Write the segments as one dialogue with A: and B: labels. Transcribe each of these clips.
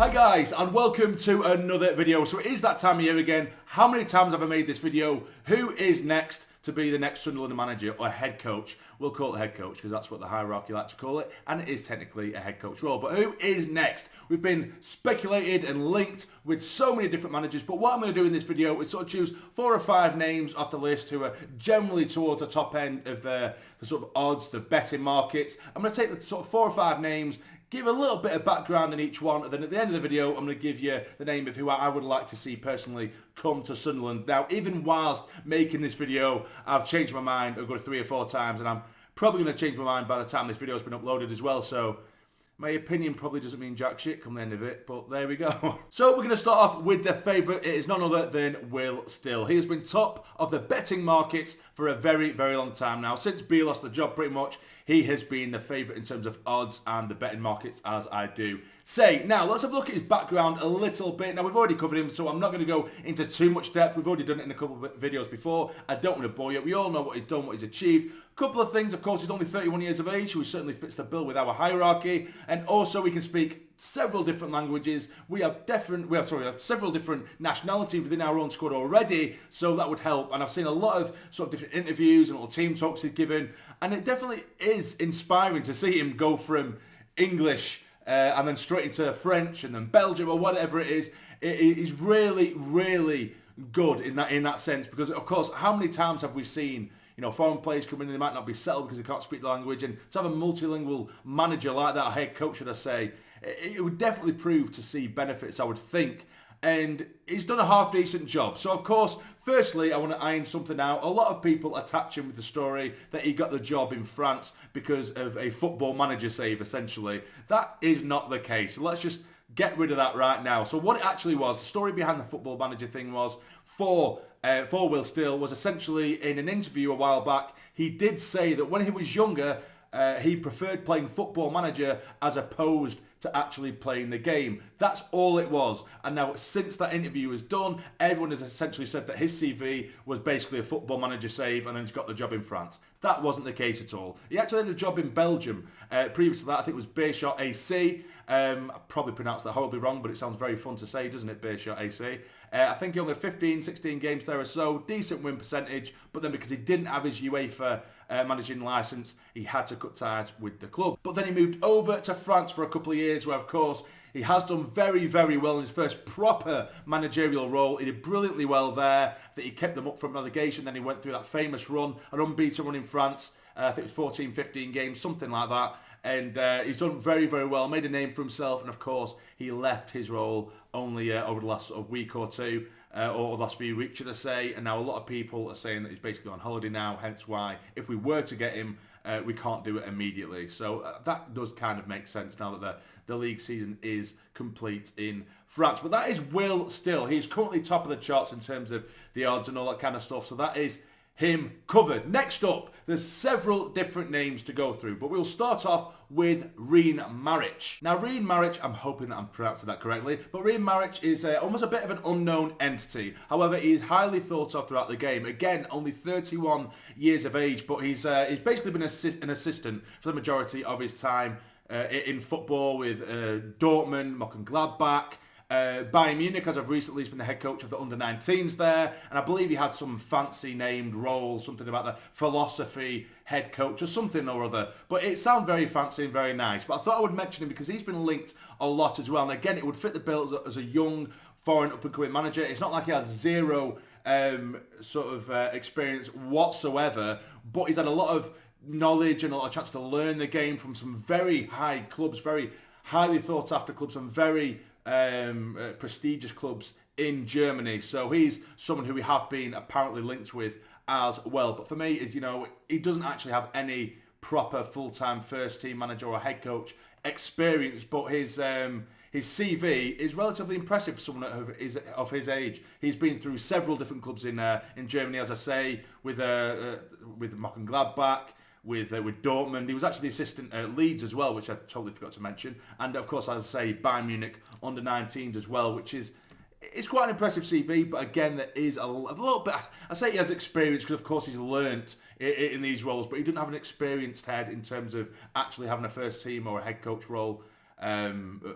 A: Hi guys, and welcome to another video. So it is that time of year again. How many times have I made this video? Who is next to be the next Sunderland manager or head coach? We'll call it head coach because that's what the hierarchy like to call it, and it is technically a head coach role. But who is next? We've been speculated and linked with so many different managers, but what I'm going to do in this video is sort of choose 4 or 5 names off the list who are generally towards the top end of the sort of odds, the betting markets. I'm going to take the sort of 4 or 5 names, give a little bit of background in each one, and then at the end of the video, I'm going to give you the name of who I would like to see personally come to Sunderland. Now, even whilst making this video, I've changed my mind a good 3 or 4 times, and I'm probably going to change my mind by the time this video has been uploaded as well, so my opinion probably doesn't mean jack shit come the end of it, but there we go. So we're going to start off with the favourite. It is none other than Will Still. He has been top of the betting markets for a very, very long time now. Since Beal lost the job pretty much, he has been the favourite in terms of odds and the betting markets, as I do say. Now, let's have a look at his background a little bit. Now, we've already covered him, so I'm not going to go into too much depth. We've already done it in a couple of videos before. I don't want to bore you. We all know what he's done, what he's achieved. A couple of things, of course, he's only 31 years of age, which certainly fits the bill with our hierarchy. And also, we can speak several different languages. We have several different nationalities within our own squad already, so that would help. And I've seen a lot of sort of different interviews and little team talks he's given, and it definitely is inspiring to see him go from English and then straight into French and then Belgium or whatever it is. He's really, really good in that sense, because of course, how many times have we seen foreign players come in and they might not be settled because they can't speak the language, and to have a multilingual manager like that, a head coach should I say, it would definitely prove to see benefits, I would think. And he's done a half decent job. So of course, firstly, I want to iron something out. A lot of people attach him with the story that he got the job in France because of a football manager save, essentially. That is not the case. So let's just get rid of that right now. So what it actually was, the story behind the football manager thing was, for Will Still, was essentially in an interview a while back, he did say that when he was younger, he preferred playing football manager as opposed to actually playing the game. That's all it was. And now since that interview was done, everyone has essentially said that his CV was basically a football manager save and then he's got the job in France. That wasn't the case at all. He actually had a job in Belgium. Previous to that, I think it was Beerschot AC. I probably pronounced that horribly wrong, but it sounds very fun to say, doesn't it, Beerschot AC? I think he only had 15, 16 games there or so. Decent win percentage, but then because he didn't have his UEFA managing licence, he had to cut ties with the club. But then he moved over to France for a couple of years, where of course he has done very, very well in his first proper managerial role. He did brilliantly well there, that he kept them up from relegation. Then he went through that famous run, an unbeaten run in France. I think it was 14, 15 games, something like that. And he's done very, very well, made a name for himself. And of course, he left his role only over the last sort of week or two, or the last few weeks, should I say. And now a lot of people are saying that he's basically on holiday now, hence why, if we were to get him, we can't do it immediately. So that does kind of make sense now that the league season is complete in France. But that is Will Still. He's currently top of the charts in terms of the odds and all that kind of stuff. So that is him covered. Next up, there's several different names to go through, but we'll start off with Rory Marit. Now, Rory Marit, I'm hoping that I'm pronouncing that correctly, but Rory Marit is almost a bit of an unknown entity. However, he is highly thought of throughout the game. Again, only 31 years of age, but he's basically been an assistant for the majority of his time in football with Dortmund, Mönchengladbach, Bayern Munich, as of recently, he's been the head coach of the under-19s there, and I believe he had some fancy named role, something about the philosophy head coach or something or other, but it sounds very fancy and very nice. But I thought I would mention him because he's been linked a lot as well, and again, it would fit the bill as a young foreign up-and-coming manager. It's not like he has zero experience whatsoever, but he's had a lot of knowledge and a lot of chance to learn the game from some very high clubs, very highly thought after clubs, some very prestigious clubs in Germany. So he's someone who we have been apparently linked with as well. But for me, is he doesn't actually have any proper full-time first team manager or head coach experience, but his CV is relatively impressive for someone of his age. He's been through several different clubs in Germany, as I say, with Mönchengladbach, with Dortmund. He was actually the assistant at Leeds as well, which I totally forgot to mention. And of course, as I say, Bayern Munich under-19s as well, which is it's quite an impressive CV. But again, there is a little bit, I say he has experience because of course he's learnt in these roles, but he doesn't have an experienced head in terms of actually having a first team or a head coach role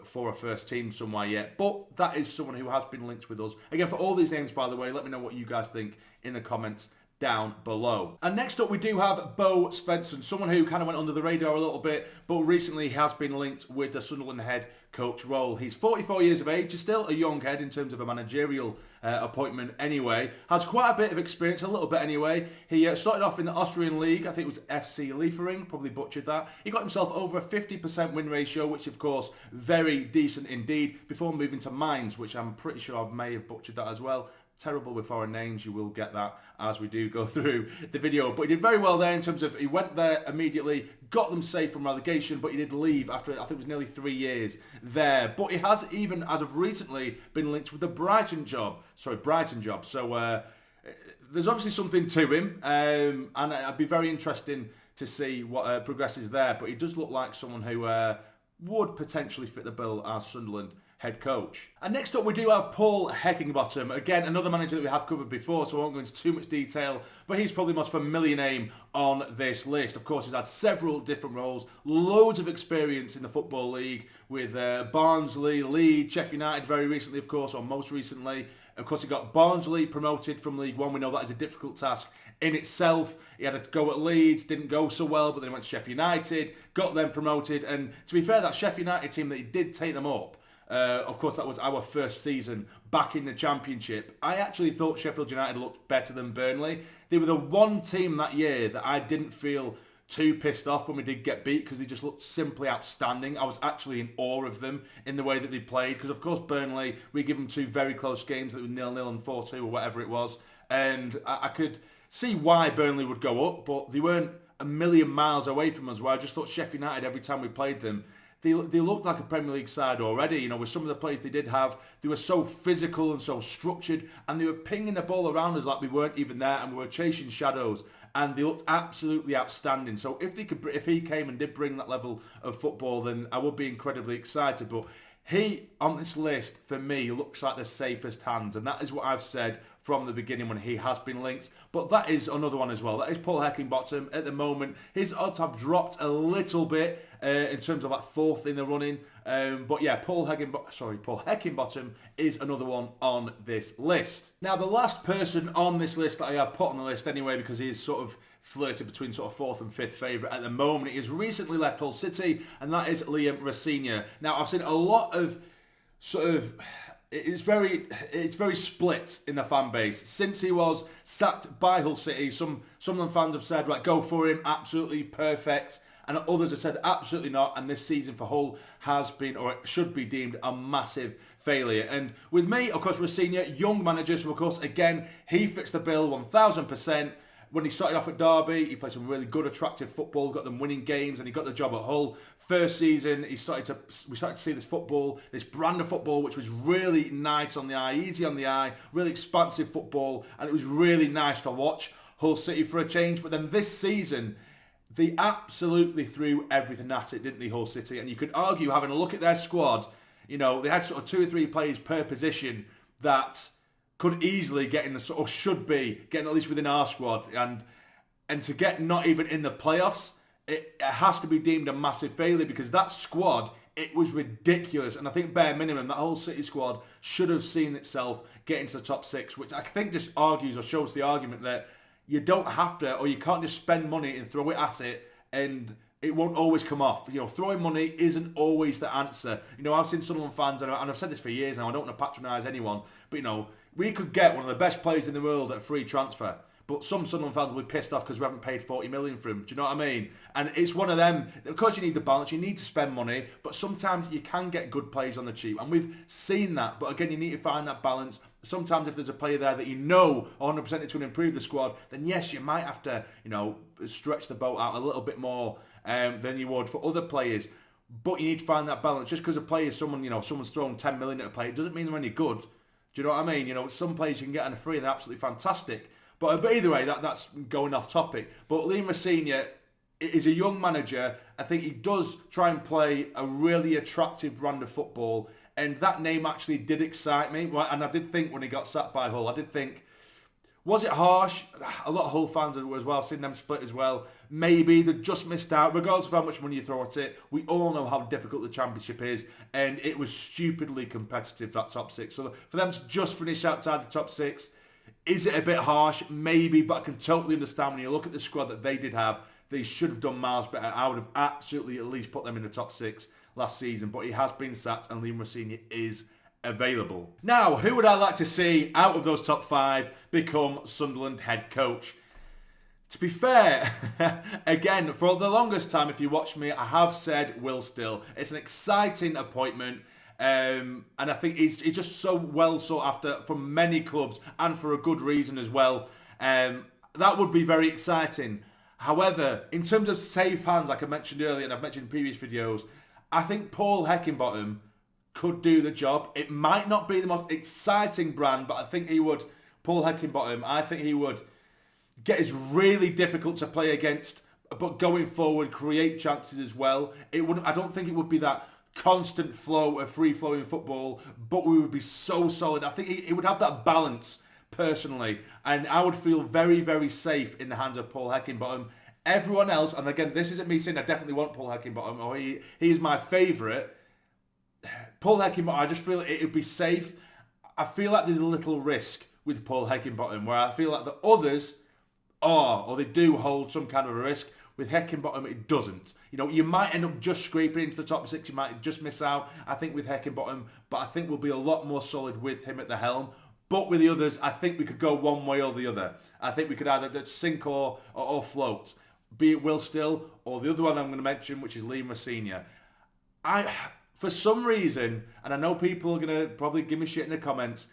A: for a first team somewhere yet. But that is someone who has been linked with us. Again, for all these names, by the way, let me know what you guys think in the comments down below. And next up we do have Bo Svensson, someone who kind of went under the radar a little bit, but recently has been linked with the Sunderland head coach role. He's 44 years of age, is still a young head in terms of a managerial appointment anyway. Has quite a bit of experience, a little bit anyway. He started off in the Austrian league, I think it was FC Liefering, probably butchered that. He got himself over a 50% win ratio, which of course, very decent indeed, before moving to Mainz, which I'm pretty sure I may have butchered that as well. Terrible with foreign names, you will get that as we do go through the video. But he did very well there in terms of, he went there immediately, got them safe from relegation, but he did leave after, I think it was nearly 3 years there. But he has even, as of recently, been linked with the Brighton job. So there's obviously something to him, and it'd be very interesting to see what progresses there. But he does look like someone who would potentially fit the bill as Sunderland head coach. And next up we do have Paul Heckingbottom. Again, another manager that we have covered before, so I won't go into too much detail, but he's probably the most familiar name on this list. Of course, he's had several different roles, loads of experience in the Football League with Barnsley, Leeds, Sheffield United very recently, of course, or most recently. Of course, he got Barnsley promoted from League One. We know that is a difficult task in itself. He had a go at Leeds, didn't go so well, but then he went to Sheffield United, got them promoted. And to be fair, that Sheffield United team that he did take them up, of course, that was our first season back in the Championship. I actually thought Sheffield United looked better than Burnley. They were the one team that year that I didn't feel too pissed off when we did get beat, because they just looked simply outstanding. I was actually in awe of them in the way that they played, because of course Burnley, we give them 2 very close games that were 0-0 and 4-2 or whatever it was, and I could see why Burnley would go up, but they weren't a million miles away from us, where I just thought Sheffield United, every time we played them, they looked like a Premier League side already. You know, with some of the players they did have, they were so physical and so structured, and they were pinging the ball around us like we weren't even there, and we were chasing shadows, and they looked absolutely outstanding. So if he came and did bring that level of football, then I would be incredibly excited. But he, on this list, for me, looks like the safest hands, and that is what I've said from the beginning when he has been linked. But that is another one as well. That is Paul Heckingbottom. At the moment, his odds have dropped a little bit in terms of like 4th in the running. But yeah, Paul Heckingbottom is another one on this list. Now, the last person on this list that I have put on the list anyway, because he's sort of flirted between sort of 4th and 5th favourite at the moment. He has recently left Hull City, and that is Liam Rosenior. Now, I've seen a lot of sort of... It's very split in the fan base. Since he was sacked by Hull City, some of the fans have said, right, go for him, absolutely perfect. And others have said, absolutely not. And this season for Hull has been, or it should be deemed, a massive failure. And with me, of course, Rosenior, young manager, so of course, again, he fits the bill 1,000%. When he started off at Derby, he played some really good, attractive football, got them winning games, and he got the job at Hull. First season, we started to see this football, this brand of football, which was really nice on the eye, easy on the eye, really expansive football, and it was really nice to watch Hull City for a change. But then this season, they absolutely threw everything at it, didn't they, Hull City? And you could argue, having a look at their squad, you know, they had sort of 2 or 3 players per position that could easily get in the, or should be getting at least within our squad, and to get not even in the playoffs, it has to be deemed a massive failure, because that squad, it was ridiculous. And I think bare minimum, that whole City squad should have seen itself get into the top 6, which I think just argues or shows the argument that you don't have to, or you can't just spend money and throw it at it, and it won't always come off. You know, throwing money isn't always the answer. You know, I've seen Sunderland fans, and I've said this for years now, I don't want to patronise anyone, but you know, we could get one of the best players in the world at a free transfer, but some Sunderland fans will be pissed off because we haven't paid 40 million for him. Do you know what I mean? And it's one of them. Of course, you need the balance. You need to spend money, but sometimes you can get good players on the cheap, and we've seen that. But again, you need to find that balance. Sometimes if there's a player there that you know 100% it's going to improve the squad, then yes, you might have to, you know, stretch the boat out a little bit more than you would for other players. But you need to find that balance. Just because a player is someone, you know, someone's thrown 10 million at a player, it doesn't mean they're any good. Do you know what I mean? You know, some players you can get on a free and they're absolutely fantastic. But either way, that's going off topic. But Liam Rosenior is a young manager. I think he does try and play a really attractive brand of football. And that name actually did excite me. And I did think when he got sacked by Hull, I did think, was it harsh? A lot of Hull fans as well, I've seen them split as well. maybe they just missed out, regardless of how much money you throw at it. We all know how difficult the Championship is, and it was stupidly competitive, that top 6. So for them to just finish outside the top 6, is it a bit harsh? Maybe, but I can totally understand when you look at the squad that they did have. They should have done miles better. I would have absolutely at least put them in the top 6 last season, but he has been sacked and Liam Rosenior is available. Now, who would I like to see out of those top 5 become Sunderland head coach? To be fair, again, for the longest time, if you watch me, I have said Will Still. It's an exciting appointment. And I think he's just so well sought after from many clubs and for a good reason as well. That would be very exciting. However, in terms of safe hands, like I mentioned earlier and I've mentioned in previous videos, I think Paul Heckingbottom could do the job. It might not be the most exciting brand, but I think he would, Paul Heckingbottom, I think he would get is really difficult to play against, but going forward, create chances as well. I don't think it would be that constant flow of free-flowing football, but we would be so solid. I think he would have that balance personally, and I would feel very, very safe in the hands of Paul Heckingbottom. Everyone else, and again, this isn't me saying I definitely want Paul Heckingbottom, or he is my favourite. Paul Heckingbottom, I just feel it would be safe. I feel like there's a little risk with Paul Heckingbottom, where I feel like the others are, or they do hold some kind of a risk. With Heckingbottom, it doesn't. You know, you might end up just scraping into the top 6. You might just miss out, I think, with Heckingbottom. But I think we'll be a lot more solid with him at the helm. But with the others, I think we could go one way or the other. I think we could either sink or float. Be it Will Still or the other one I'm going to mention, which is Liam Rosenior. For some reason, and I know people are going to probably give me shit in the comments,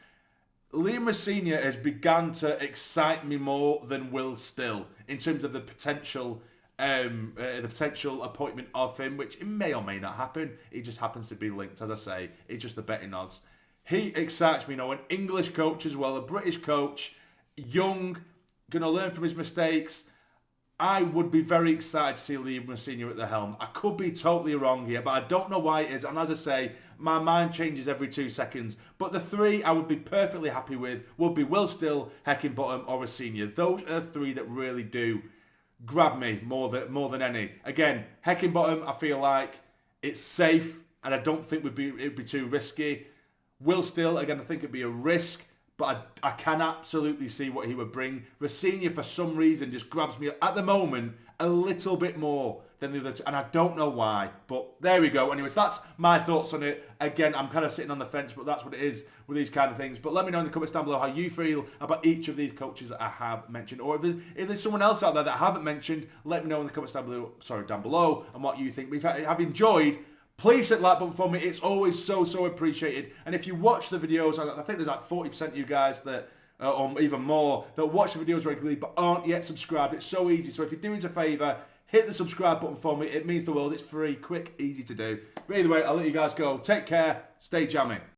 A: Liam Rosenior has begun to excite me more than Will Still in terms of the potential appointment of him, which it may or may not happen. He just happens to be linked, as I say. It's just the betting odds. He excites me, an English coach as well, a British coach, young, going to learn from his mistakes. I would be very excited to see Liam Rosenior at the helm. I could be totally wrong here, but I don't know why it is. And as I say, my mind changes every 2 seconds. But the 3 I would be perfectly happy with would be Will Still, Heckingbottom or Rosenior. Those are 3 that really do grab me more than any. Again, Heckingbottom, I feel like it's safe and I don't think it'd be too risky. Will Still, again, I think it'd be a risk, but I can absolutely see what he would bring. Rosenior, for some reason, just grabs me at the moment a little bit more than the other two, and I don't know why, but there we go. Anyways, that's my thoughts on it. Again, I'm kind of sitting on the fence, but that's what it is with these kind of things. But let me know in the comments down below how you feel about each of these coaches that I have mentioned, or if there's someone else out there that I haven't mentioned, let me know in the comments down below, and what you think. If you have enjoyed, please hit the like button for me. It's always so appreciated. And if you watch the videos, I think there's like 40% of you guys that, or even more, that watch the videos regularly but aren't yet subscribed. It's so easy. So if you do us a favour, hit the subscribe button for me. It means the world. It's free, quick, easy to do. But either way, I'll let you guys go. Take care. Stay jammy.